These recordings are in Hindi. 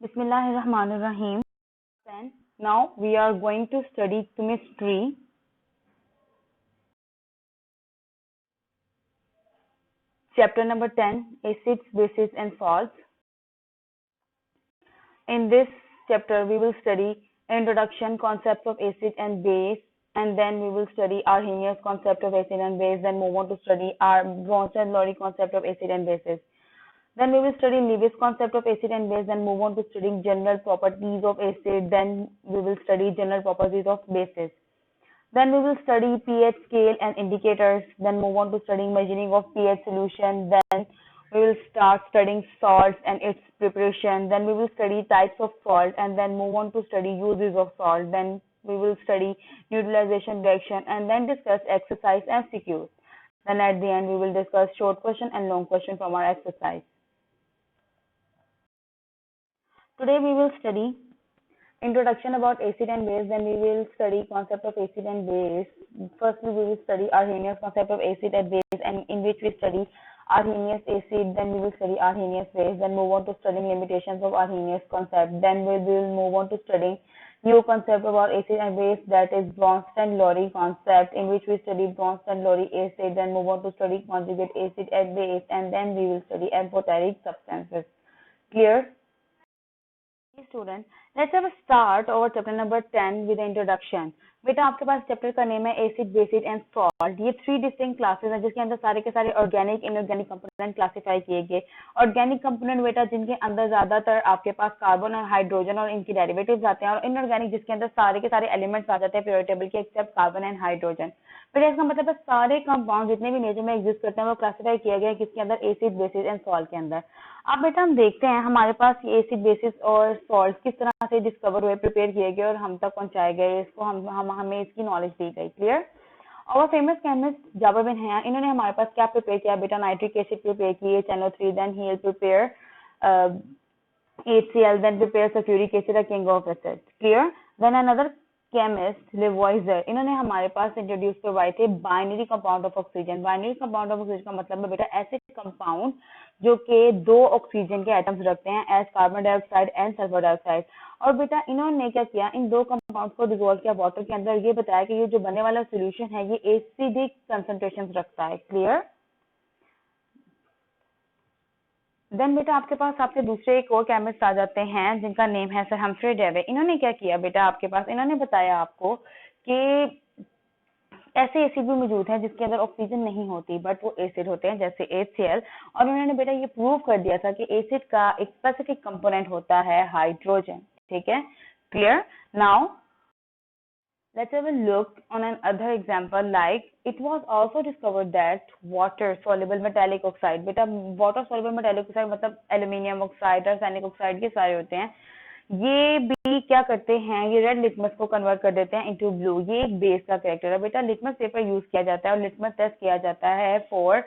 Bismillahirrahmanirrahim. Then now we are going to study chemistry. Chapter number 10, acids, bases and salts. In this chapter we will study introduction, concepts of acid and base, and then we will study Arrhenius concept of acid and base, then move on to study our Bronsted-Lowry concept of acid and bases. Then we will study Lewis concept of acid and base, then move on to studying general properties of acid, then we will study general properties of bases. Then we will study pH scale and indicators, then move on to studying measuring of pH solution, then we will start studying salts and its preparation, then we will study types of salt and then move on to study uses of salt, then we will study neutralization reaction and then discuss exercise and MCQs. Then at the end we will discuss short question and long question from our exercise. Today we will study introduction about acid and base, then we will study concept of acid and base. Firstly, we will study Arrhenius concept of acid and base, and in which we study Arrhenius acid, then we will study Arrhenius base, then move on to studying limitations of Arrhenius concept, then we will move on to studying new concept about acid and base, that is Bronsted-Lowry concept, in which we study Bronsted-Lowry acid, then move on to study conjugate acid and base, and then we will study amphoteric substances. Clear? Student let's have start over chapter number 10 with introduction. बेटा आपके पास चैप्टर का नेम है एसिड, बेसिड एंड सॉल्ट। ये 3 डिस्टिंक्ट क्लासेस हैं जिसके अंदर सारे के सारे ऑर्गेनिक इनऑर्गेनिक कंपोनेंट क्लासिफाई किए गए। ऑर्गेनिक कंपोनेंट बेटा जिनके अंदर ज्यादातर आपके पास कार्बन और हाइड्रोजन और इनकी डेरिवेटिव्स आते हैं, और इनऑर्गेनिक जिसके अंदर सारे के सारे एलिमेंट्स आ जाते हैं पीरियोडिक टेबल के एक्सेप्ट कार्बन एंड हाइड्रोजन। बेटा इसका मतलब है सारे कंपाउंड जितने भी नेचर में एग्जिस्ट करते हैं वो क्लासिफाई किया गया है किसके अंदर, एसिड, बेसिस एंड सॉल्ट के अंदर। अब बेटा हम देखते हैं हमारे पास ये एसिड, बेसिस और सॉल्ट किस तरह से डिस्कवर हुए, प्रिपेयर किए गए और हम तक पहुंचाए गए, इसको हमें इसकी नॉलेज दी गई। क्लियर? और फेमस केमिस्ट जाबर बिन हयान, इन्होंने हमारे पास क्या प्रिपेयर किया बेटा, नाइट्रिक एसिड प्रिपेयर किए, NO3, then he will prepare HCl, then prepare sulfuric acid, a king of acids. Clear? Then another chemist Lavoisier, इन्होंने हमारे पास इंट्रोड्यूस करवाए थे binary compound of oxygen. Binary compound of oxygen का मतलब है बेटा ऐसे कंपाउंड जो कि 2 ऑक्सीजन के एटम्स रखते हैं, as carbon dioxide and sulphur dioxide. और बेटा इन्होंने क्या किया, इन 2 कंपाउंड को डिसॉल्व किया वाटर के अंदर, ये बताया कि ये जो बनने वाला सोल्यूशन है ये एसिडिक कंसंट्रेशन रखता है। क्लियर? देन बेटा आपके पास आपके दूसरे एक और केमिस्ट आ जाते हैं जिनका नेम है सर हम्फ्रे डेवे। इन्होंने क्या किया बेटा आपके पास, इन्होंने बताया आपको कि ऐसे एसिड भी मौजूद हैं जिसके अंदर ऑक्सीजन नहीं होती बट वो एसिड होते हैं, जैसे HCl। और उन्होंने बेटा ये प्रूव कर दिया था कि एसिड का एक स्पेसिफिक कंपोनेंट होता है हाइड्रोजन। ठीक है? Clear? Now let's have a look on another example, like it was also discovered that water soluble metallic oxide, बेटा water soluble metallic oxide मतलब एल्यूमिनियम ऑक्साइड, आर्सेनिक ऑक्साइड के सारे होते हैं, ये भी क्या करते हैं, ये रेड लिटमस को कन्वर्ट कर देते हैं इनटू ब्लू। ये एक बेस का कैरेक्टर है बेटा। लिटमस पेपर यूज किया जाता है और लिटमस टेस्ट किया जाता है for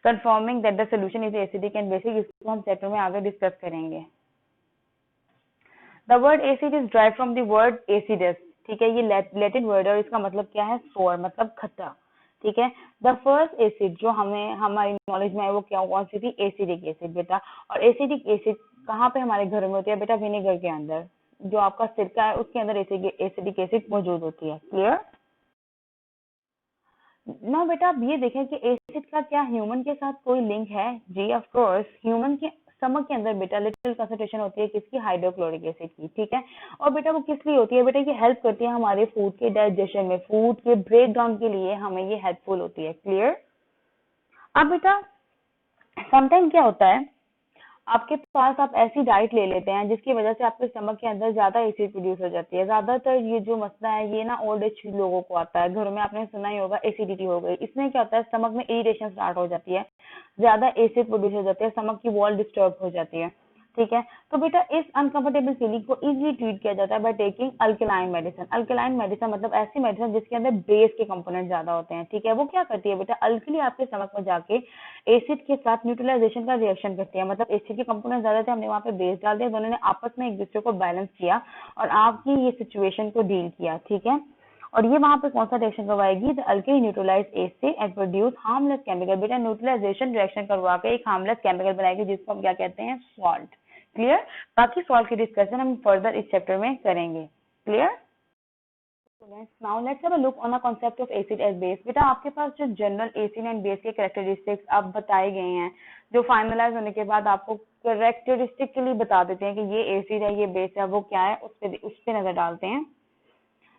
confirming that the solution is acidic and basic. इसको हम चैप्टर में आगे डिस्कस करेंगे। The word acid is derived from the word acidus. ठीक है? ये लैटिन वर्ड है और इसका मतलब क्या है, सोर, मतलब खट्टा। ठीक है? द फर्स्ट एसिड जो हमें हमारी नॉलेज में है वो क्या कौन सी थी, एसिडिक एसिड बेटा। और एसिडिक एसिड कहाँ पे हमारे घरों में होती है बेटा, विनेगर के अंदर। जो आपका सिरका है उसके अंदर एसिडिक एसिड मौजूद होती है। क्लियर? ना बेटा आप ये देखें कि एसिड का क्या ह्यूमन के साथ कोई लिंक है? जी ऑफ कोर्स, ह्यूमन के स्टमक के अंदर बेटा लिटिल कंसंट्रेशन होती है किसकी, हाइड्रोक्लोरिक एसिड की। ठीक है? और बेटा वो किस लिए होती है बेटा, ये हेल्प करती है हमारे फूड के डाइजेशन में, फूड के ब्रेक डाउन के लिए हमें ये हेल्पफुल होती है। क्लियर? अब बेटा समटाइम क्या होता है, आपके पास आप ऐसी डाइट ले लेते हैं जिसकी वजह से आपके स्टमक के अंदर ज्यादा एसिड प्रोड्यूस हो जाती है। ज्यादातर ये जो मसला है ये ना ओल्ड एज लोगों को आता है, घरों में आपने सुना ही होगा एसिडिटी हो गई। इसमें क्या होता है, स्टमक में इरिटेशन स्टार्ट हो जाती है, ज्यादा एसिड प्रोड्यूस हो जाती है, स्टमक की वॉल डिस्टर्ब हो जाती है। ठीक है? तो बेटा इस अनकंफर्टेबल फीलिंग को इजीली ट्रीट किया जाता है by taking alkaline medicine. Alkaline medicine मतलब ऐसी मेडिसिन जिसके अंदर बेस के कंपोनेंट ज्यादा होते हैं। ठीक है? वो क्या करती है बेटा, अल्कली आपके स्टमक में जाके एसिड के साथ न्यूट्रलाइजेशन का रिएक्शन करती है। मतलब एसिड के कंपोनेंट ज्यादा थे, हमने वहां पे बेस डाल दिया, दोनों ने आपस में एक दूसरे को बैलेंस किया और आपकी ये सिचुएशन को डील किया। ठीक है? और ये वहां पे कौन सा रिएक्शन करवाएगी, the alkali neutralize acid and produce harmless chemical. बेटा न्यूट्रलाइजेशन रिएक्शन करवा के एक हार्मलेस केमिकल बनाएगी जिसको हम क्या कहते हैं, सॉल्ट। क्लियर। बाकी सॉल्व की डिस्कशन हम फर्दर इस चैप्टर में करेंगे। Clear students, now let's have a look on the concept of acid and base. बेटा आपके पास जो जनरल एसिड एंड बेस के कैरेक्टरिस्टिक्स अब बताए गए हैं, जो फाइनलाइज होने के बाद आपको कैरेक्टरिस्टिकली बता देते हैं कि ये एसिड है ये बेस है, वो क्या है उस पे नजर डालते हैं।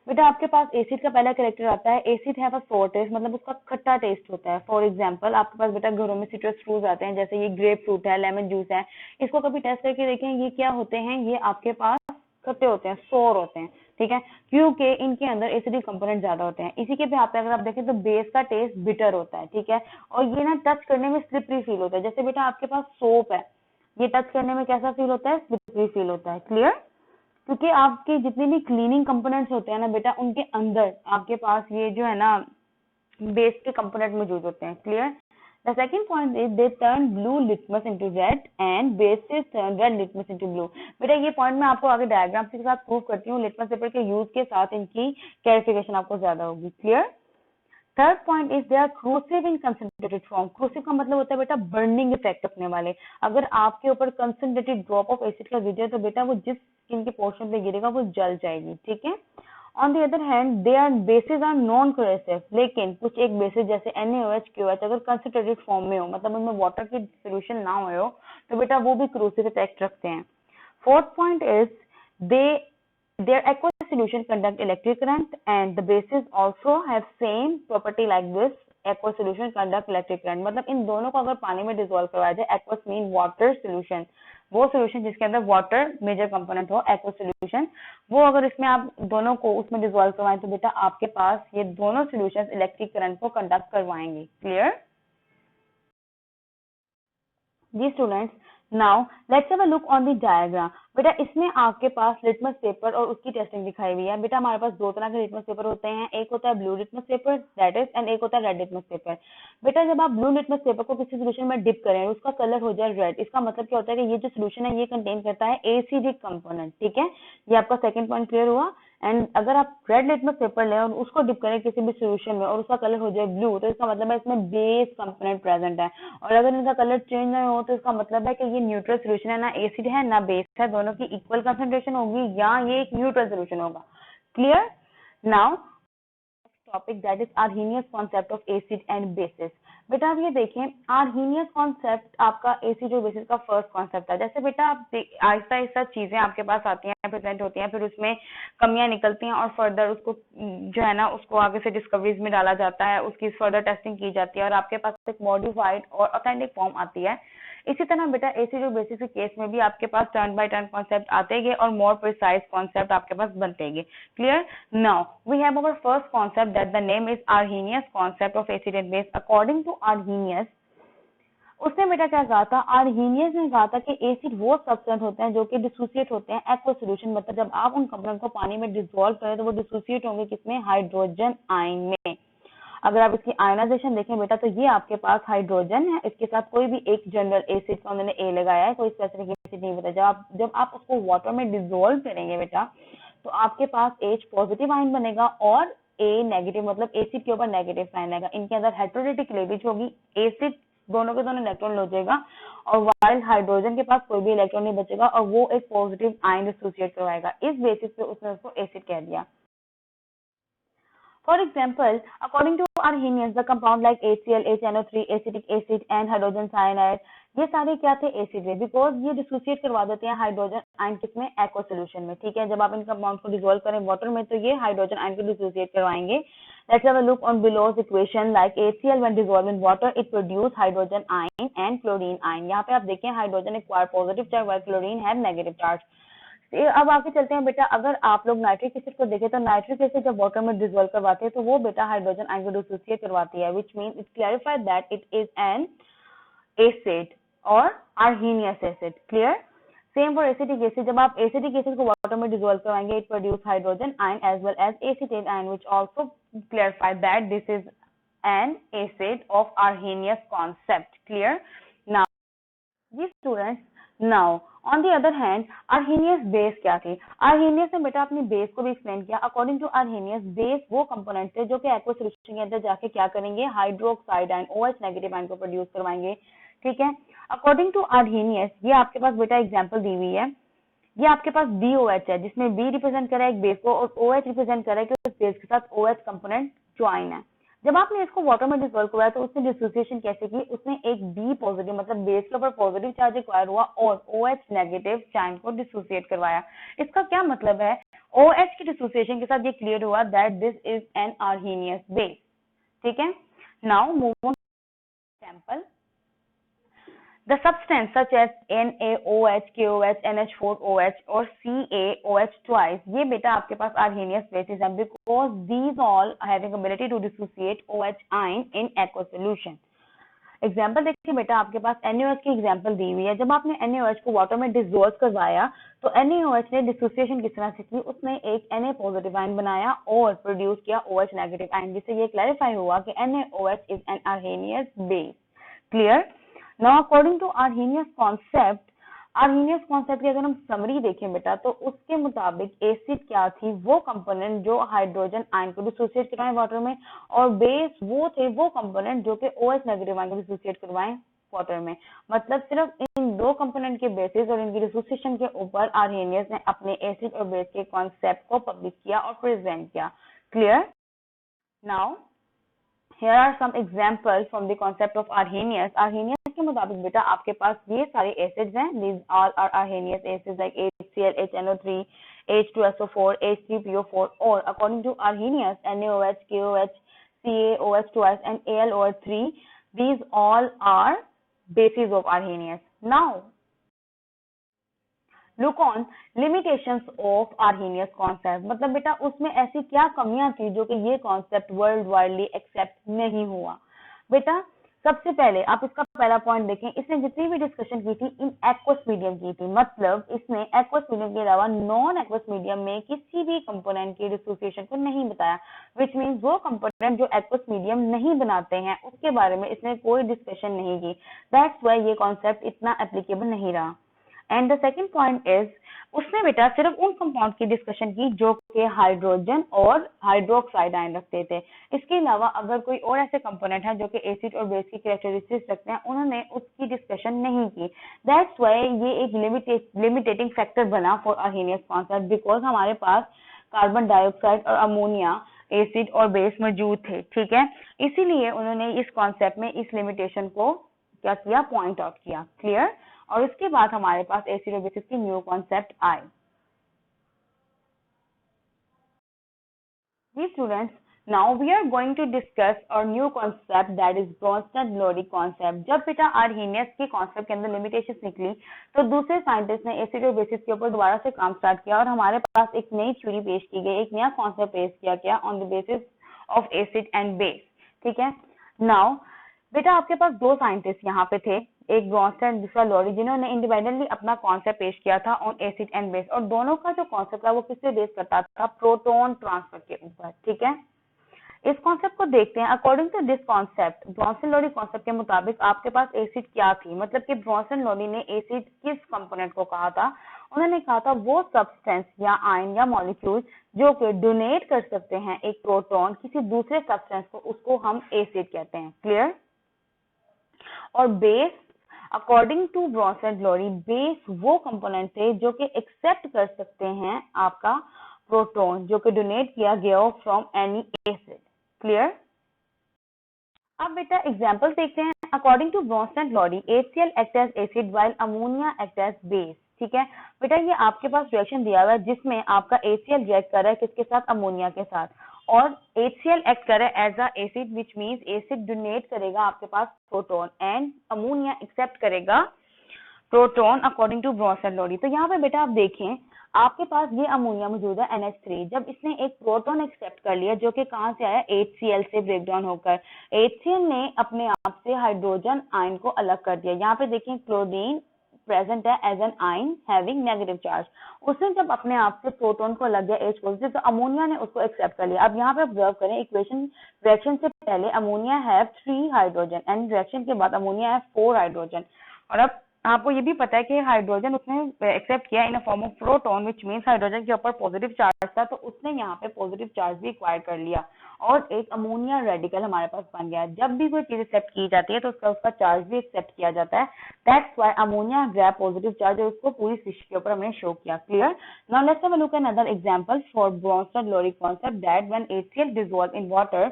बेटा आपके पास एसिड का पहला कैरेक्टर आता है, एसिड हैव अ सोर टेस्ट, मतलब उसका खट्टा टेस्ट होता है। फॉर एग्जांपल आपके पास बेटा घरों में सिट्रस फ्रूट्स आते हैं, जैसे ये ग्रेप फ्रूट है, लेमन जूस है, इसको कभी टेस्ट करके देखें, ये क्या होते हैं, ये आपके पास खट्टे होते हैं, सोर होते हैं, ठीक है, क्योंकि इनके अंदर एसिडिक कंपोनेंट ज्यादा होते हैं। इसी के पे अगर आप देखें तो बेस का टेस्ट बिटर होता है, ठीक है, और ये ना टच करने में स्लिपरी फील होता है। जैसे बेटा आपके पास सोप है, ये टच करने में कैसा फील होता है, स्लिपरी फील होता है। क्लियर, क्योंकि आपके जितने भी क्लीनिंग कंपोनेंट्स होते हैं ना बेटा, उनके अंदर आपके पास ये जो है ना बेस के कंपोनेंट मौजूद होते हैं। Clear. The second point is they turn blue litmus into red and bases turn red litmus into blue. बेटा ये पॉइंट मैं आपको आगे डायग्राम के साथ प्रूव करती हूँ, लिटमस पेपर के यूज के साथ इनकी क्लैरिफिकेशन आपको ज्यादा होगी। Clear. Third point is they are corrosive in concentrated form. Corrosive का मतलब होता है बेटा बर्निंग इफेक्ट रखने वाले। अगर आपके ऊपर कंसंट्रेटेड ड्रॉप ऑफ एसिड का गिरे तो बेटा वो जिस स्किन के पोर्शन पे गिरेगा वो जल जाएगी, ठीक है। On the other hand they are bases are non corrosive, लेकिन कुछ एक बेसिस जैसे NaOH QH अगर कंसंट्रेटेड फॉर्म में हो, मतलब उनमें वाटर की सोल्यूशन ना हो, तो बेटा वो भी क्रूसिव इफेक्ट रखते हैं। Fourth point is they their aqueous solution conduct electric current and the bases also have same property like this, aqueous solution conduct electric current। मतलब इन दोनों को अगर पानी में डिसॉल्व करवाया जाए, aqueous मीन वाटर सोल्यूशन, वो सोल्यूशन जिसके अंदर वाटर मेजर कंपोनेंट हो, aqueous सोल्यूशन, वो अगर इसमें आप दोनों को उसमें डिसॉल्व करवाएं तो बेटा आपके पास ये दोनों सोल्यूशन इलेक्ट्रिक करंट को कंडक्ट करवाएंगे। Clear ji students, now let's have a look on the diagram. बेटा इसमें आपके पास लिटमस पेपर और उसकी टेस्टिंग दिखाई हुई है। बेटा हमारे पास दो तरह के लिटमस पेपर होते हैं, एक होता है blue litmus paper that is, and एक होता है रेड लिटमस पेपर। बेटा जब आप ब्लू लिटमस पेपर को किसी सोल्यूशन में डिप करें उसका कलर हो जाए रेड, इसका मतलब क्या होता है कि ये जो सोल्यूशन है ये कंटेन करता है एसिडिक कंपोनेंट, ठीक है। ये आपका सेकंड पॉइंट क्लियर हुआ। एंड अगर आप रेड लिटमस पेपर लें और उसको डिप करें किसी भी सोल्यूशन में और उसका कलर हो जाए ब्लू, तो इसका मतलब है इसमें बेस कंपोनेंट प्रेजेंट है। और अगर इनका कलर चेंज ना हो तो इसका मतलब है कि ये न्यूट्रल सोल्यूशन है, ना एसिड है ना बेस है, दोनों की इक्वल कंसंट्रेशन होगी या ये एक न्यूट्रल सोल्यूशन होगा। Clear. Now topic that is Arrhenius concept of acid and bases. बेटा आप ये देखें, आर्हेनियस कॉन्सेप्ट आपका एसिड और बेसिस का फर्स्ट कॉन्सेप्ट है। जैसे बेटा आप आहिस्ता आहिस्ता चीजें आपके पास आती हैं, प्रेजेंट होती हैं, फिर उसमें कमियां निकलती हैं और फर्दर उसको जो है ना उसको आगे से डिस्कवरीज में डाला जाता है, उसकी फर्दर टेस्टिंग की जाती है और आपके पास एक मॉडिफाइड और ऑथेंटिक फॉर्म आती है। इसी तरह बेटा एसिड और बेसिस के केस में भी आपके पास टर्न बाय टर्न कॉन्सेप्ट आते गए और मोर प्रिसाइज कॉन्सेप्ट आपके पास बनते गए। Clear. Now we have our first concept that the name is Arrhenius concept of acid and base. According to Arrhenius, उसने बेटा क्या कहा था, आर्हेनियस ने कहा था कि एसिड वो सब्सटेंस होते हैं जो कि डिसोसिएट होते हैं एक्वस सॉल्यूशन, मतलब जब आप उन कंपोनेंट को पानी में डिसॉल्व करें तो वो डिसोसिएट होंगे किसमें, हाइड्रोजन आयन में। अगर आप इसकी आयनाइजेशन देखें बेटा तो ये आपके पास हाइड्रोजन है, इसके साथ कोई भी एक जनरल एसिड का उन्होंने ए लगाया है, कोई स्पेसिफिक एसिड नहीं बताया। जब आप उसको वाटर में डिसॉल्व करेंगे बेटा तो आपके पास H पॉजिटिव आयन बनेगा और A नेगेटिव, मतलब एसिड के ऊपर नेगेटिव साइन आएगा। इनके अंदर हेटेरोडेटिक क्लीवेज होगी, एसिड दोनों के दोनों इलेक्ट्रॉन लो जाएगा और वाइल हाइड्रोजन के पास कोई भी इलेक्ट्रॉन नहीं बचेगा और वो एक पॉजिटिव आयन एसोसिएट करवाएगा। इस बेसिस पे उसने उसको एसिड कह दिया। For example, according to Arrhenius, the compound like HCl, HNO3, acetic acid and hydrogen cyanide, ये सारे क्या थे, एसिड है, बिकॉज ये डिसोसिएट करवा देते हैं हाइड्रोजन आयन किसमें, एक्वा सॉल्यूशन में, ठीक है। जब आप इन कंपाउंड को डिसॉल्व करें वाटर में तो ये हाइड्रोजन आयन को डिसोसिएट करवाएंगे। Let's have a look on below's equation, like HCl when dissolved in water it produce hydrogen ion and chlorine ion। यहाँ पे आप देखें hydrogen acquire positive charge while chlorine have negative charge. अब आगे चलते हैं बेटा, अगर आप लोग नाइट्रिक एसिड को देखें तो नाइट्रिक एसिड जब वाटर में डिसॉल्व करवाते हैं तो वो बेटा हाइड्रोजन आयन को डिसोसिएट करवाती है, which means it clarified that it is an acid और Arrhenius acid. Clear. Same for acetic acid, जब आप एसिटिक एसिड को वाटर में डिसॉल्व करवाएंगे it produce hydrogen ion as well as acetate ion, which also clarified that this is an acid of Arrhenius concept. Clear. Now जी students, now on the other hand Arrhenius base क्या थी। आर्हेनियस ने बेटा अपनी बेस को भी एक्सप्लेन किया। अकॉर्डिंग टू आर्हेनियस, बेस वो कंपोनेंट थे जो कि एक्वस सॉल्यूशन के अंदर जाके क्या करेंगे, hydroxide ion OH negative ion को प्रोड्यूस करवाएंगे, ठीक है। अकॉर्डिंग टू आर्हेनियस, ये आपके पास बेटा एग्जांपल दी हुई है, ये आपके पास BOH है जिसमें B रिप्रेजेंट कर रहा है एक बेस को और OH रिप्रेजेंट कर रहा है कि उस बेस के साथ OH कंपोनेंट ज्वाइन है। जब आपने इसको वाटर में डिसॉल्व करवाया तो उसने डिसोसिएशन कैसे की, उसने एक B पॉजिटिव मतलब बेस के ऊपर पॉजिटिव चार्ज एक्वायर हुआ और OH नेगेटिव चार्ज को डिसोसिएट करवाया। इसका क्या मतलब है, OH की डिसोसिएशन के साथ ये क्लियर हुआ that this is an Arrhenius base. ठीक है, now move on example. The substance such as NaOH, KOH, NH4OH और CaOH twice, ये बेटा आपके पास arrhenius bases हैं because these all having ability to dissociate OH ion in aqueous solution. Example देखिए बेटा, आपके पास NaOH की एग्जाम्पल दी हुई है। जब आपने NaOH को वाटर में डिसॉल्व करवाया तो NaOH ने डिसोसिएशन किस तरह से की, उसने एक Na पॉजिटिव आयन बनाया और प्रोड्यूस किया OH नेगेटिव आयन, जिससे ये क्लैरिफाई हुआ कि NaOH is an Arrhenius base. Clear? Now according to Arrhenius concept की अगर हम समरी देखें बेटा तो उसके मुताबिक एसिड क्या थी, वो कंपोनेंट जो हाइड्रोजन आयन को डिसोसिएट करवाएं वाटर में, और बेस वो थे वो कंपोनेंट जो कि OH नेगेटिव आयन को डिसोसिएट करवाएं वाटर में। मतलब सिर्फ इन दो कंपोनेंट के बेसिस और इनकी डिसोसिएशन के ऊपर आर्हेनियस ने अपने एसिड और बेस के कॉन्सेप्ट को पब्लिश किया और प्रेजेंट किया। Clear? Now here are some examples from the concept of arrhenius. Arrhenius के मुताबिक बेटा आपके पास ये सारे acids हैं, these all are arrhenius acids like HCl, HNO3, H2SO4, H3PO4, or according to Arrhenius, NaOH, KOH, CaOH twice and AlOH3, these all are bases of Arrhenius. Now look on limitations of Arrhenius concept, मतलब बेटा उसमें ऐसी क्या कमियां थी जो कि ये कॉन्सेप्ट वर्ल्ड वाइडली एक्सेप्ट नहीं हुआ। बेटा सबसे पहले आप इसका पहला पॉइंट देखें, इसने जितनी भी डिस्कशन की थी इन एक्वस मीडियम की थी, मतलब इसने एक्वस मीडियम के अलावा नॉन एक्वस मीडियम में किसी भी कंपोनेंट की डिसोसिएशन को नहीं बताया, विच मीन्स वो कंपोनेंट जो एक्वस मीडियम नहीं बनाते हैं उसके बारे में इसने कोई डिस्कशन नहीं की। दैट्स व्हाई ये कॉन्सेप्ट इतना एप्लीकेबल नहीं रहा। And the second point is उसने बेटा सिर्फ उन कंपाउंड की डिस्कशन की जो कि हाइड्रोजन और हाइड्रोक्साइड आयन रखते थे। इसके अलावा अगर कोई और ऐसे कंपोनेंट है जो कि एसिड और बेस की कैरेक्टरिस्टिक्स रखते हैं, उन्होंने उसकी डिस्कशन नहीं की। दैट्स व्हाई ये एक लिमिटेटिंग फैक्टर बना फॉर आर्हेनियस कॉन्सेप्ट, बिकॉज हमारे पास कार्बन डाइऑक्साइड और अमोनिया एसिड और बेस मौजूद थे। ठीक है, इसीलिए उन्होंने इस कॉन्सेप्ट में इस लिमिटेशन को क्या किया, पॉइंट आउट किया। क्लियर? और उसके बाद हमारे पास एसिड और बेसिस की न्यू कॉन्सेप्ट आए। जी students, now we are going to discuss और new concept that is Bronsted Lowry concept. जब बेटा आर्हेनियस के कॉन्सेप्ट के अंदर लिमिटेशंस निकली तो दूसरे साइंटिस्ट ने एसिड और बेसिस के ऊपर दोबारा से काम स्टार्ट किया और हमारे पास एक नई थ्योरी पेश की गई, एक नया कॉन्सेप्ट पेश किया गया on the basis of acid and base. ठीक है, नाउ बेटा आपके पास दो साइंटिस्ट यहाँ पे थे, एक ब्रोंस्टेड दूसरा लोरी, जिन्होंने इंडिपेंडेंटली अपना कॉन्सेप्ट पेश किया था ऑन एसिड एंड बेस, और दोनों का जो कॉन्सेप्ट था वो किससे बेस करता था, प्रोटॉन ट्रांसफर के ऊपर। ठीक है, इस कॉन्सेप्ट को देखते हैं। According to this concept, Bronsted Lowry concept के मुताबिक आपके पास एसिड क्या थी, मतलब कि ब्रोंस्टेड लोरी ने एसिड किस कंपोनेंट को कहा था, उन्होंने कहा था वो सब्सटेंस या आयन या मॉलिक्यूल जो कि डोनेट कर सकते हैं एक प्रोटॉन किसी दूसरे सब्सटेंस को, उसको हम एसिड कहते हैं। क्लियर? और बेस, अकॉर्डिंग टू ब्रोंस्टेड-लोरी, बेस वो कंपोनेंट थे जो कि एक्सेप्ट कर सकते हैं आपका प्रोटॉन जो कि डोनेट किया गया हो फ्रॉम एनी एसिड। क्लियर? अब बेटा एग्जांपल देखते हैं। According to Bronsted Lowry, HCl act as acid while ammonia act as base. ठीक है बेटा, ये आपके पास रिएक्शन दिया हुआ है जिसमें आपका HCl रिएक्ट कर रहा है किसके साथ, अमोनिया के साथ, और HCl एक्ट कर रहा है as a acid, which means acid donate करेगा आपके पास प्रोटॉन एंड अमोनिया एक्सेप्ट करेगा प्रोटॉन अकॉर्डिंग टू ब्रोंस्टेड-लोरी। तो यहाँ पे बेटा आप देखें, आपके पास ये अमोनिया मौजूद है NH3, जब इसने एक प्रोटॉन एक्सेप्ट कर लिया जो कि कहाँ से आया, HCl से ब्रेक डाउन होकर, HCl ने अपने आप से हाइड्रोजन आयन को अलग कर दिया। यहाँ पे देखें क्लोरीन प्रेजेंट है as an ion having negative charge, उसने जब अपने आप से प्रोटॉन को लग गया H पॉजिटिव तो अमोनिया ने उसको एक्सेप्ट कर लिया। अब यहाँ पे ऑब्जर्व करें, इक्वेशन रिएक्शन से पहले ammonia have 3 hydrogen and reaction के बाद अमोनिया हैव 4 हाइड्रोजन, और अब आपको ये भी पता है कि हाइड्रोजन उसने एक्सेप्ट किया in a form of proton, which means hydrogen के ऊपर पॉजिटिव चार्ज था, तो उसने यहाँ पे पॉजिटिव चार्ज भी एक्वायर कर लिया और एक अमोनिया रेडिकल हमारे पास बन गया। जब भी कोई चीज एक्सेप्ट की जाती है तो उसका चार्ज भी एक्सेप्ट किया जाता है। That's why ammonia grab positive charge, और उसको पूरी स्पीशीज के ऊपर हमने शो किया। Clear? Now let's have a look at another example for Bronsted-Lowry concept that when HCl dissolved in water,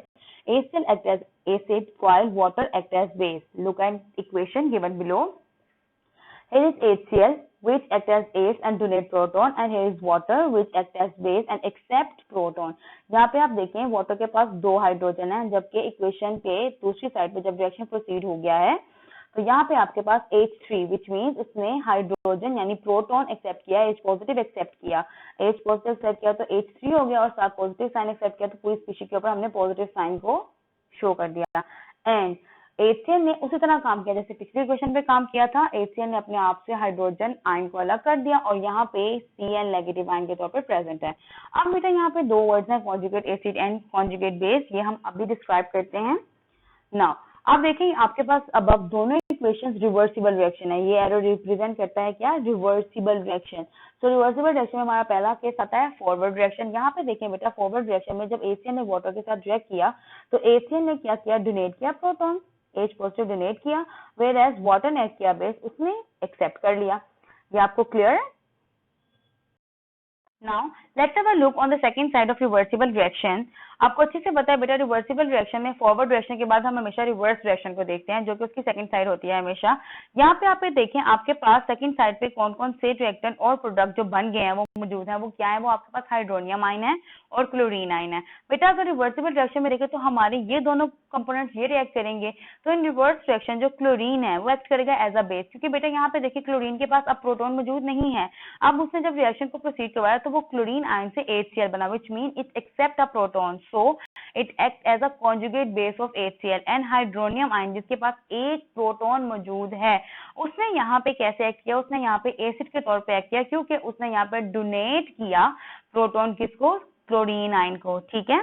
HCl acts as acid while water acts as base. Look at equation given below. Here is HCl which acts as ace and donate proton, and here is water which acts as base and accept proton. यहाँ पे आप देखें वाटर के पास 2 हाइड्रोजन है, जबकि इक्वेशन के दूसरी साइड पे जब रिएक्शन प्रोसीड हो गया है तो यहाँ पे आपके पास H3 which means उसने हाइड्रोजन यानी प्रोटॉन एक्सेप्ट किया, H पॉजिटिव एक्सेप्ट किया, H पॉजिटिव एक्सेप्ट किया तो H3 हो गया और साथ पॉजिटिव साइन एक्सेप्ट किया तो पूरी स्पीशीज के ऊपर हमने पॉजिटिव साइन को शो कर दिया। एंड HCl ने उसी तरह काम किया जैसे पिछले इक्वेशन पे काम किया था। HCl ने अपने आप से हाइड्रोजन आयन को अलग कर दिया और यहाँ पे Cl नेगेटिव आयन के तौर पे प्रेजेंट है। अब बेटा यहाँ पे 2 वर्ड्स हैं, conjugate acid and conjugate base, ये हम अभी डिस्क्राइब करते हैं। नाउ आप देखें आपके पास अब दोनों इक्वेशंस रिवर्सिबल रिएक्शन है। ये एरो रिप्रेजेंट करता है क्या? Reversible reaction. तो रिवर्सिबल रिएक्शन में हमारा पहला केस आता है फॉरवर्ड रिएक्शन। यहाँ पे देखें बेटा फॉरवर्ड रिएक्शन में जब HCl ने वाटर के साथ रिएक्ट किया तो HCl ने क्या किया? डोनेट किया प्रोटॉन, H पॉजिटिव डोनेट किया, वेयर एज वाटर ने किया बेस, उसने एक्सेप्ट कर लिया। ये आपको क्लियर है? Now let's have a look on the second side of reversible reaction. आपको अच्छे से पता है बेटा रिवर्सिबल रिएक्शन में फॉरवर्ड रिएक्शन के बाद हम हमेशा रिवर्स रिएक्शन को देखते हैं जो कि उसकी सेकंड साइड होती है हमेशा। यहाँ पे आप देखें आपके पास सेकंड साइड पे कौन कौन से रिएक्टेंट और प्रोडक्ट जो बन गए हैं वो मौजूद हैं। वो क्या है? वो आपके पास हाइड्रोनियम आयन है और क्लोरीन आयन है। बेटा अगर रिवर्सिबल रिएक्शन में देखें तो हमारे ये दोनों कंपोनेंट्स ये रिएक्ट करेंगे तो इन रिवर्स रिएक्शन जो क्लोरीन है वो एक्ट करेगा एज अ बेस, क्योंकि बेटा यहाँ पे देखिए क्लोरीन के पास अब प्रोटॉन मौजूद नहीं है। अब उसने जब रिएक्शन को प्रोसीड करवाया तो वो क्लोरीन आयन से HCl बना, which mean it accept a proton, so it acts as a conjugate base of HCl and hydronium ion जिसके पास एक प्रोटॉन मौजूद है उसने यहाँ पे कैसे एक्ट किया? उसने यहाँ पे एसिड के तौर पे एक्ट किया क्योंकि उसने यहाँ पे डोनेट किया प्रोटॉन किसको? क्लोरीन आयन को। ठीक है,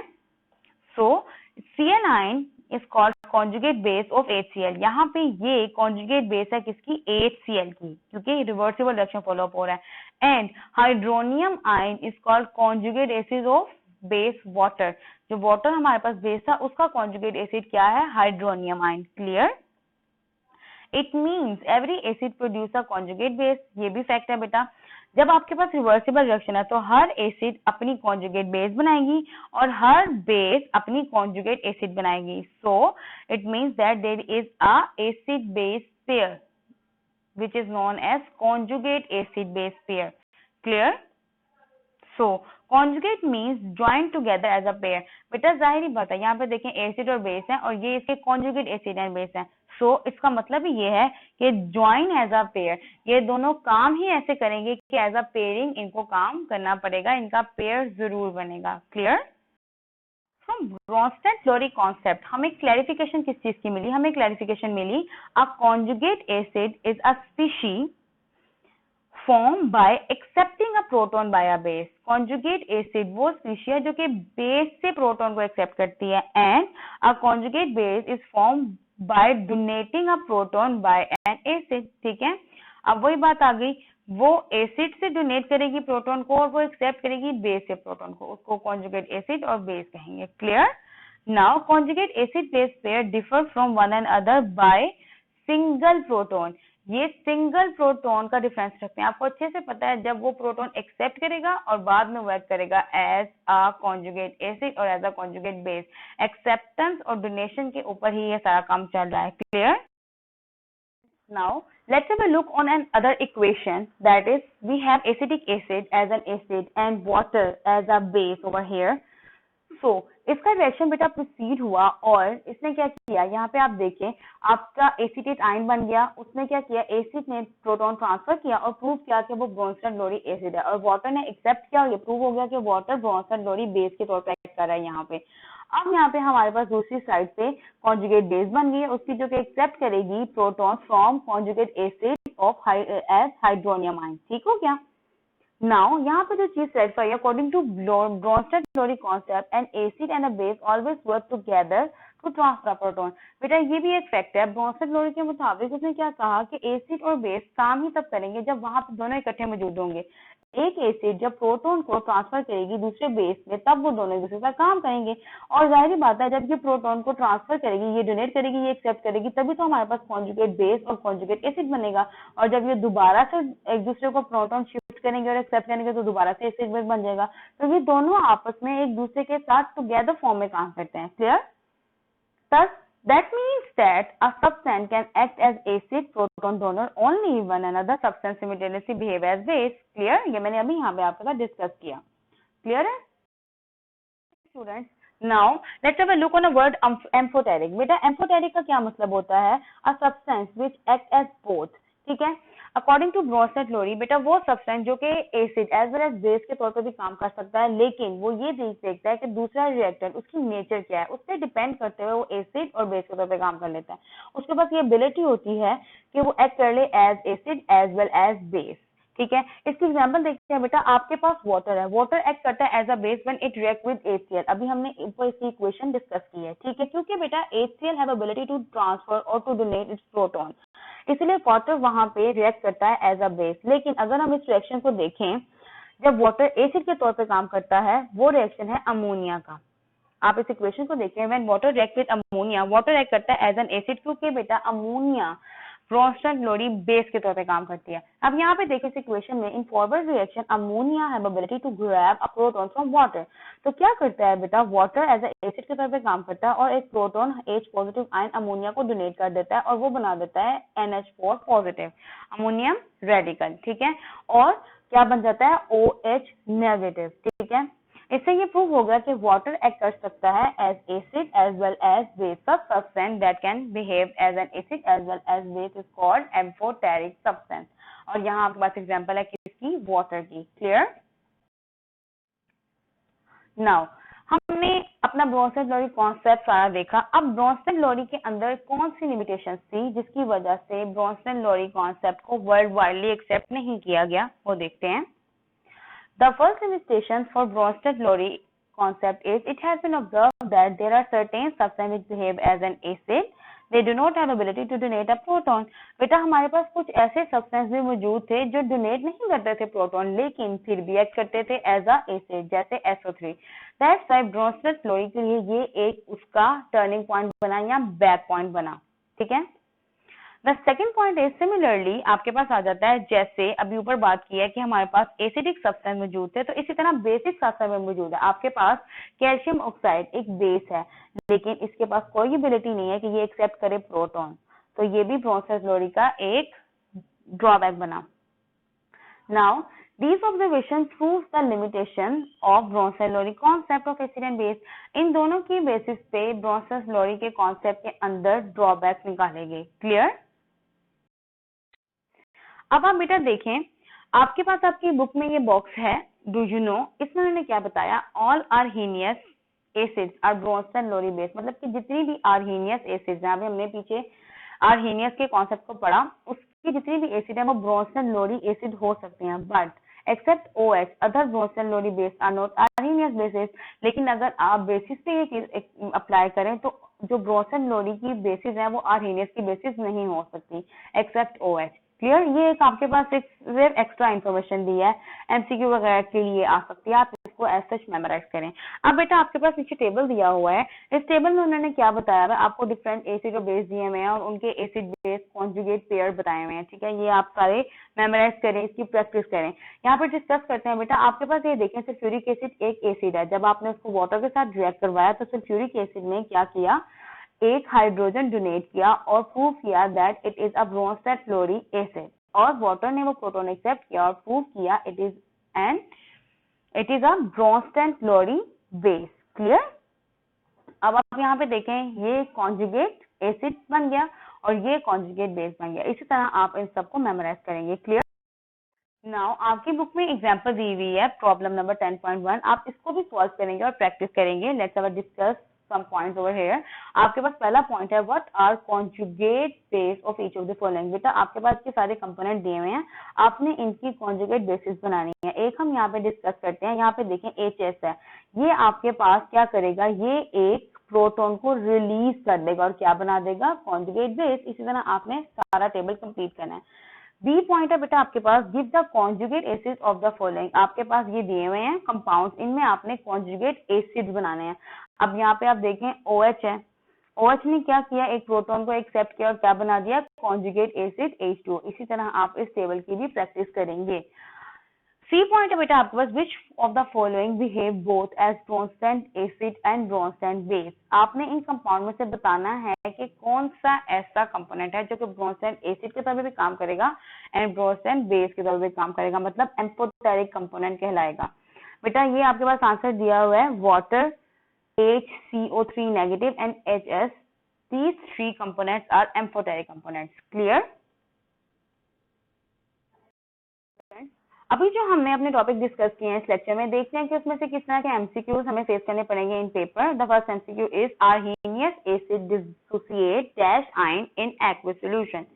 सो Cl ion is called conjugate base of HCl। यहाँ पे ये कॉन्जुगेट बेस है किसकी? HCl की, क्योंकि रिवर्सिबल रिएक्शन फॉलो अप हो रहा है। And hydronium ion is called conjugate acid of base water. जो वाटर हमारे पास बेस था उसका कॉन्जुगेट एसिड क्या है? Hydronium ion. Clear? It means every acid produce a conjugate base. ये भी फैक्ट है बेटा। जब आपके पास रिवर्सिबल रिएक्शन है तो हर एसिड अपनी कॉन्जुगेट बेस बनाएगी और हर बेस अपनी कॉन्जुगेट एसिड बनाएगी। So it means that there is a acid base pair which is known as conjugate acid base pair. Clear? So conjugate means joined together as a pair. बेटा जाहिर ही बात है, यहाँ पे देखें एसिड और बेस है और ये इसके कॉन्जुगेट एसिड एंड बेस है। सो इसका मतलब ये है कि ज्वाइन एज अ पेयर, ये दोनों काम ही ऐसे करेंगे कि एज अ पेयरिंग इनको काम करना पड़ेगा, इनका पेयर जरूर बनेगा। क्लियर? फ्रॉम ब्रॉन्स्टेड-लॉरी कॉन्सेप्ट हमें क्लैरिफिकेशन किस चीज की मिली? हमें क्लैरिफिकेशन मिली a conjugate acid is a species formed by accepting a proton by a base. Conjugate acid वो स्पीशी है जो कि बेस से प्रोटॉन को एक्सेप्ट करती है and a conjugate base is formed by donating a proton by an acid. ठीक है, अब वही बात आ गई, वो एसिड से डोनेट करेगी प्रोटॉन को और वो एक्सेप्ट करेगी बेस से प्रोटॉन को, उसको कॉन्जुगेट एसिड और बेस कहेंगे। Clear? Now conjugate acid base pair differ from one and other by single proton. ये सिंगल प्रोटॉन का डिफरेंस रखते हैं। आपको अच्छे से पता है जब वो प्रोटॉन एक्सेप्ट करेगा और बाद में वो एक्ट करेगा एज अ कॉन्जुगेट एसिड और as a conjugate base. Acceptance और डोनेशन के ऊपर ही ये सारा काम चल रहा है। Clear? Now let's have a look on another equation, that is we have acetic acid as an acid and water as a base over here. So इसका रिएक्शन बेटा प्रोसीड हुआ और इसने क्या किया? यहाँ पे आप देखें आपका एसीटेट आयन बन गया, उसने क्या किया? एसिड ने प्रोटॉन ट्रांसफर किया और प्रूव किया कि वो ब्रॉन्स्टेड-लॉरी एसिड है और वाटर ने एक्सेप्ट किया और ये प्रूव हो गया कि वाटर ब्रॉन्स्टेड-लॉरी बेस के तौर पर एक्ट कर रहा है यहाँ पे। अब यहाँ पे हमारे पास दूसरी साइड पे कॉन्जुगेट बेस बन गई है उसकी जो कि एक्सेप्ट करेगी proton from conjugate acid of as hydronium ion. ठीक हो गया? Now यहाँ पे जो चीज क्लैरिफाई है, according to Bronsted-Lowry concept, an acid and a base always work together to transfer proton. बेटा ये भी एक फैक्ट है। ब्रोंस्टेड लोरी के मुताबिक उसने क्या कहा कि एसिड और बेस काम ही तब करेंगे जब वहां पर दोनों इकट्ठे मौजूद होंगे। एक एसिड जब प्रोटॉन को ट्रांसफर करेगी दूसरे बेस में, तब वो दोनों एक दूसरे का काम करेंगे। और जाहिर बात है, जब ये प्रोटॉन को ट्रांसफर करेगी, ये डोनेट करेगी, ये एक्सेप्ट करेगी, तभी तो हमारे पास कॉन्जुगेट बेस और कॉन्जुगेट एसिड बनेगा। और जब ये दोबारा से एक दूसरे को प्रोटॉन शिफ्ट करेंगे और एक्सेप्ट करेंगे तो दोबारा से एसिड बेस बन जाएगा। तो ये दोनों आपस में एक दूसरे के साथ टुगेदर फॉर्म में काम करते हैं। Clear? Thus, that means that a substance can act as acid proton donor only when another substance simultaneously behave as base. Clear? ये मैंने अभी यहाँ पे आपके साथ डिस्कस किया। Clear है? Students, now let's have a look on a word amphoteric. बेटा amphoteric का क्या मतलब होता है? A substance which act as both. ठीक है? अकॉर्डिंग टू ब्रोंस्टेड लोरी, बेटा वो सब्सटेंस जो कि acid as well as base के तौर पर भी काम कर सकता है, लेकिन वो ये देखता है कि दूसरा रिएक्टेंट उसकी नेचर क्या है, उस पर डिपेंड करते हुए वो एसिड और बेस के तौर पर काम कर लेता है। उसके पास ये एबिलिटी होती है कि वो एक्ट कर ले as acid as well as base. ठीक है, इसकी एग्जांपल देखते हैं। बेटा आपके पास वाटर है, वाटर एक्ट करता है as a base when it react with HCl। अभी हमने इसकी इक्वेशन डिस्कस की है। ठीक है, क्योंकि बेटा HCl have ability to transfer और टू डोनेट इट्स प्रोटॉन, इसलिए वाटर वहां पे रिएक्ट करता है एज अ बेस। लेकिन अगर हम इस रिएक्शन को देखें, जब वाटर एसिड के तौर पे काम करता है, वो रिएक्शन है अमोनिया का। आप इस इक्वेशन को देखें, when water react with ammonia, water react करता है एज एन एसिड, क्योंकि बेटा अमोनिया ब्रोंस्टेड लोरी बेस के तौर पे काम करती है। अब यहाँ पे देखिए इस इक्वेशन में, in forward reaction ammonia have ability to grab a proton from water. तो क्या करता है बेटा, वाटर एज ए एसिड के तौर पे काम करता है और एक proton H positive ion ammonia को डोनेट कर देता है और वो बना देता है NH4 पॉजिटिव अमोनियम रेडिकल। ठीक है, और क्या बन जाता है, OH नेगेटिव। ठीक है, इससे ये प्रूव होगा कि वाटर एक्ट कर सकता है as acid as well as base. Substance that can behave as an acid as well as base is called amphoteric substance. और यहाँ आपके पास एग्जांपल है किसकी, वाटर की। क्लियर? नाउ हमने अपना ब्रोंस्टेड लोरी कॉन्सेप्ट सारा देखा। अब ब्रोंस्टेड लोरी के अंदर कौन सी लिमिटेशंस थी जिसकी वजह से ब्रोंस्टेड लोरी कॉन्सेप्ट को वर्ल्ड वाइडली एक्सेप्ट नहीं किया गया, वो देखते हैं। The first limitation for Bronsted Lowry concept is it has been observed that there are certain substances which behave as an acid. They do not have ability to donate a proton. बेटा हमारे पास कुछ ऐसे सब्सटेंस भी मौजूद थे जो डोनेट नहीं करते थे प्रोटॉन, लेकिन फिर भी एक्ट करते थे एज अ एसिड, जैसे SO3। That's why Bronsted Lowry के लिए ये एक उसका टर्निंग पॉइंट बना या बैक पॉइंट बना। ठीक है, The second point is similarly आपके पास आ जाता है, जैसे अभी ऊपर बात की है कि हमारे पास एसिडिक सब्सटेंस मौजूद थे, तो इसी तरह बेसिक सब्सटेंस में मौजूद है। आपके पास कैल्शियम ऑक्साइड एक बेस है, लेकिन इसके पास कोई एबिलिटी नहीं है कि ये एक्सेप्ट करे प्रोटॉन, तो ये भी ब्रोंस्टेड लोरी का एक ड्रॉबैक बना। Now these observations prove the limitation of Bronsted Lowry concept of acid and base. इन दोनों की बेसिस पे Bronsted Lowry के कॉन्सेप्ट के अंदर ड्रॉबैक निकाले गए। क्लियर? अब आप बेटा देखें, आपके पास आपकी बुक में ये बॉक्स है, डू यू नो, इसमें उन्होंने क्या बताया, all Arrhenius acids are Bronsted Lowry base. मतलब कि जितनी भी आर्हीनियस एसिड्स हैं, अभी हमने पीछे आर्हीनियस के कॉन्सेप्ट को पढ़ा, उसकी जितनी भी एसिड है वो ब्रोंस्टेड लोरी एसिड हो सकते हैं, but except OH other Bronsted Lowry base are not Arrhenius bases. लेकिन अगर आप बेसिस पे ये चीज अप्लाई करें तो जो ब्रोंस्टेड लोरी की बेसिस है वो आर्हीनियस की बेसिस नहीं हो सकती एक्सेप्ट OH। क्लियर? ये एक आपके पास एक सिर्फ एक्स्ट्रा इन्फॉर्मेशन दी है, MCQ वगैरह के लिए आ सकती है, आप इसको एज सच मेमोराइज करें। अब बेटा आपके पास नीचे टेबल दिया हुआ है, इस टेबल में उन्होंने क्या बताया है, आपको डिफरेंट एसिड और बेस दिए हुए हैं और उनके एसिड बेस कॉन्जुगेट पेयर बताए हुए हैं। ठीक है, ये आप सारे मेमोराइज करें, इसकी प्रैक्टिस करें। यहाँ पर डिस्कस करते हैं। बेटा आपके पास ये देखें, सल्फ्यूरिक एसिड एक एसिड है, जब आपने उसको वाटर के साथ रिएक्ट करवाया तो सल्फ्यूरिक एसिड ने क्या किया, एक हाइड्रोजन डोनेट किया और प्रूव किया that it is a Bronsted Lowry acid, और वाटर ने वो प्रोटॉन एक्सेप्ट किया और प्रूव किया it is a Bronsted Lowry base. Clear? अब आप यहाँ पे देखें, ये कॉन्जुगेट एसिड बन गया और ये कॉन्जुगेट बेस बन गया। इसी तरह आप इन सबको मेमोराइज करेंगे। क्लियर? नाउ आपकी बुक में एग्जांपल दी हुई है, प्रॉब्लम नंबर 10.1। आप इसको भी सॉल्व करेंगे और प्रैक्टिस करेंगे। Let's have a discuss some points over here. आपके पास पहला पॉइंट है, what are conjugate base of each of the following। बेटा आपके पास के सारे कंपोनेंट दिए हुए हैं, आपने इनकी कॉन्जुगेट बेसिस बनानी है। एक हम यहाँ पे डिस्कस करते हैं। यहाँ पे देखें HS है, ये आपके पास क्या करेगा, ये एक प्रोटॉन को रिलीज कर देगा और क्या बना देगा, कॉन्जुगेट बेस। इसी तरह आपने सारा टेबल कंप्लीट करना है। बी पॉइंट है बेटा आपके पास, give the conjugate acid of the following. आपके पास ये दिए हुए हैं कंपाउंड्स, इनमें आपने कॉन्जुगेट एसिड बनाने हैं। अब यहाँ पे आप देखें OH है, OH ने क्या किया, एक प्रोटॉन को एक्सेप्ट किया और क्या बना दिया, कॉन्जुगेट एसिड H2O। इसी तरह आप इस टेबल की भी प्रैक्टिस करेंगे। सी पॉइंट है बेटा आपके पास, which of the following behave both as Bronsted acid and Bronsted base. आपने इन कंपाउंड में से बताना है कि कौन सा ऐसा कंपोनेंट है जो कि ब्रोंस्टेड एसिड के तौर पे भी काम करेगा एंड ब्रोंस्टेड बेस के तौर पे काम करेगा, मतलब एम्फोटेरिक कंपोनेंट कहलाएगा। बेटा ये आपके पास आंसर दिया हुआ है, water, HCO3 negative and HS, these three components are amphoteric components. Clear? अभी जो हमने अपने टॉपिक डिस्कस किए हैं इस लेक्चर में, देखते हैं कि उसमें से किस तरह के एमसीक्यूज हमें फेस करने पड़ेंगे in paper. The first MCQ is Arrhenius acid dissociate dash ion in aqueous solution.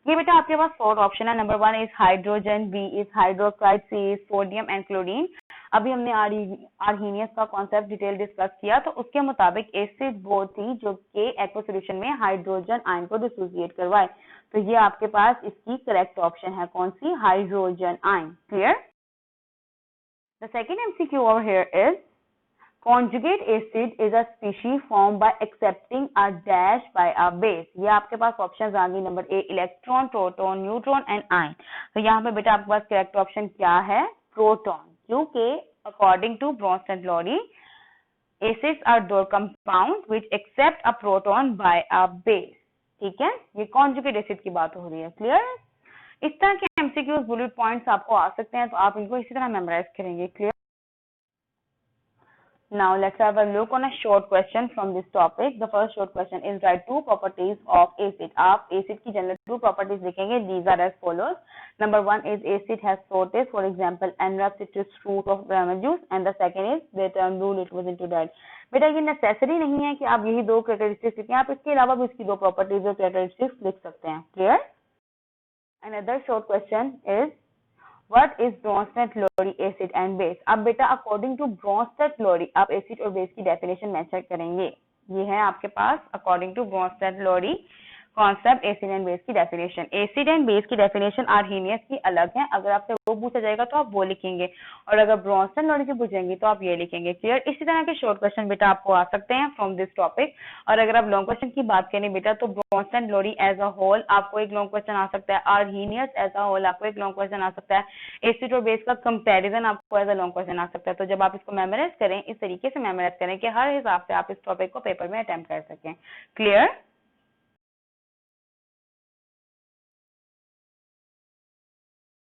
ये बेटा आपके पास 4 ऑप्शन है। Number 1 is hydrogen, B is hydroxide, C is sodium and chlorine. अभी हमने आर्हीनियस का कॉन्सेप्ट डिटेल डिस्कस किया, तो उसके मुताबिक एसिड वो थी जो कि एक्वस सॉल्यूशन में हाइड्रोजन आयन को डिसोसिएट करवाए। तो ये आपके पास इसकी करेक्ट ऑप्शन है, कौन सी, hydrogen ion. Clear? The second MCQ over here is conjugate acid is a species formed by accepting a dash by a base। ये आपके पास ऑप्शंस आ गई। Number A electron, proton, neutron and ion. तो यहाँ पे बेटा आपके पास करेक्ट ऑप्शन क्या है, प्रोटॉन, क्योंकि according to Bronsted Lowry acids are those compounds which accept a proton by a base। ठीक है, ये कॉन्जुगेट एसिड की बात हो रही है। क्लियर? इस तरह के एमसीक्यूज बुलेट पॉइंट्स आपको आ सकते हैं, तो आप इनको इसी तरह मेमोराइज करेंगे। Clear? Now let's have a look on a short question from this topic. The first short question is write 2 properties of acid। आप acid की जनरल 2 properties लिखेंगे। These are as follows. Number 1 is acid has four tastes. For example, enwraps it is fruit of lemon juice. And the second is they turn blue liquid into red। बेटा ये नेसेसरी नहीं है कि आप यही 2 कैरेक्टरिस्टिक्स लिखें, आप इसके अलावा भी इसकी 2 प्रॉपर्टीज और कैरेक्टरिस्टिक्स लिख सकते हैं। Clear? Another short question is What is Bronsted-Lowry acid and base? अब बेटा अकॉर्डिंग टू Bronsted-Lowry आप एसिड और बेस की डेफिनेशन मेंशन करेंगे। ये है आपके पास according to Bronsted-Lowry concept acid and base की डेफिनेशन। एसिड एंड बेस की डेफिनेशन आर्हीनियस की अलग है, अगर आपसे वो पूछा जाएगा तो आप वो लिखेंगे, और अगर ब्रोंस्टेड-लोरी की पूछेंगे तो आप ये लिखेंगे। क्लियर? इसी तरह के शॉर्ट क्वेश्चन बेटा आपको आ सकते हैं फ्रॉम दिस टॉपिक। और अगर आप लॉन्ग क्वेश्चन की बात करें बेटा, तो ब्रोंस्टेड-लोरी एज अ होल आपको एक लॉन्ग क्वेश्चन आ सकता है, आर्हीनियस एज अ होल आपको एक लॉन्ग क्वेश्चन आ सकता है, एसिड और बेस का कंपेरिजन आपको एज अ लॉन्ग क्वेश्चन आ सकता है। तो जब आप इसको मेमोराइज करें, इस तरीके से मेमोराइज करें कि हर हिसाब से आप इस टॉपिक को पेपर में अटेम्प्ट कर सकें। क्लियर?